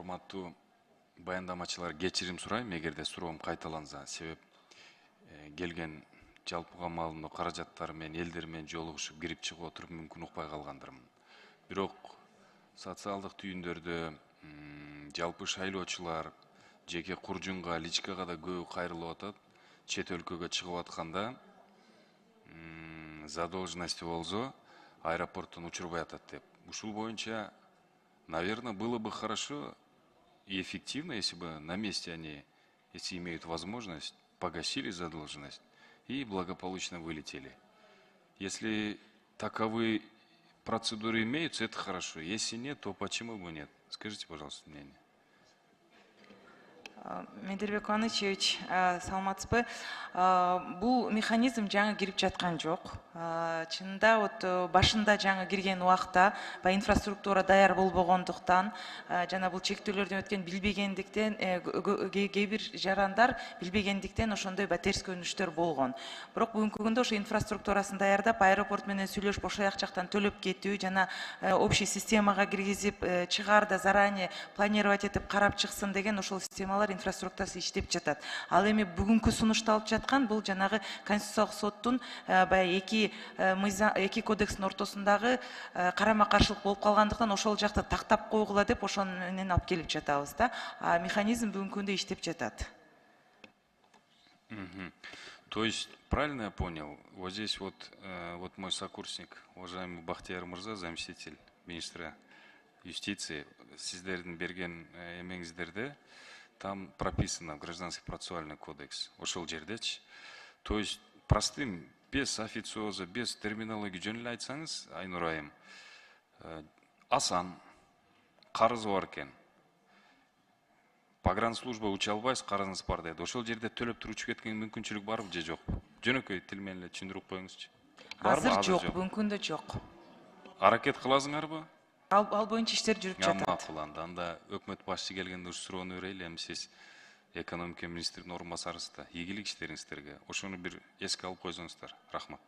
урматтуу баяндамачылар, кечирим сурайм эгерде суроом кайталанса. Себеп келген жалпыга маалымдоо каражаттары менен элдер менен жолугушуп кирип чыгып отуруп мүмкүн укпай калгандырмын. Бирок социалдык түйүндөрдө жалпы шайлоочулар жеке куржунга, личкага да көбү кайрылып атат. Чет өлкөгө чыгып атканда задолженности болсо аэропорттон учурбай атат деп. Ушул боюнча, наверное, было бы хорошо и эффективно, если бы на месте они, если имеют возможность, погасили задолженность и благополучно вылетели. Если таковые процедуры имеются, это хорошо. Если нет, то почему бы нет? Скажите, пожалуйста, мнение. Медербек Анычевич, саламатсызбы. Бул механизм жаңы кирип жаткан жок. Чынында вот башында жаңы кирген убакта баягы инфраструктура даяр болбогондуктан жана бул чектөөлөрдөн өткөн билбегендиктен кээ бир жарандар билбегендиктен ошондой терс көрүнүштөр болгон. Бирок бүгүнкү күндө ошо инфраструктурасын даярдап, аэропорт менен сүйлөшүп, ошол жактан төлөп кетүү жана общий системага киргизип, чыгаарда заранее планировать этип карап чыксын деген ошол системалар инфраструктурасы иштеп жатат. Ал эми бүгүнкү сунушталып жаткан бул жанагы Конституциялык соттун баягы эки кодекстин ортосундагы карама каршылык болуп калгандыктан ошол жакты тактап койгула деп ошону менен алып келип жатабыз да. Механизм бүгүнкү күндө иштеп жатат. То есть, правильно я понял, вот здесь вот мой сокурсник, уважаемый Бахтияр Мырза, заместитель министра юстиции, сиздердин берген эмеңиздерде там прописано Гражданский процессуальный кодекс, ошол жердечи. То есть, простым, без официоза, без терминологии жөн эле айтсаңыз, Айнур айым, асан, карызы бар экен. Погранслужба уча албайсыз, карызыңыз бар дейт. Ошол жерде төлөп туруп учуп кеткен мүмкүнчүлүк барбы же жокпу? Жөнөкөй тил менен эле түшүндүрүп коюңузчу. Азыр жок, бүгүнкү күндө жок. Аракет кыласыңарбы? Ал боюнча иштер жүрүп жатат. Макул, анда өкмөт башчы келгенде ушу суроону берели, эми сиз экономика министринин орун басарысыз да. Ийгилик иштериңиздерге. Ошону бир эске алып койсоңуздар. Рахмат.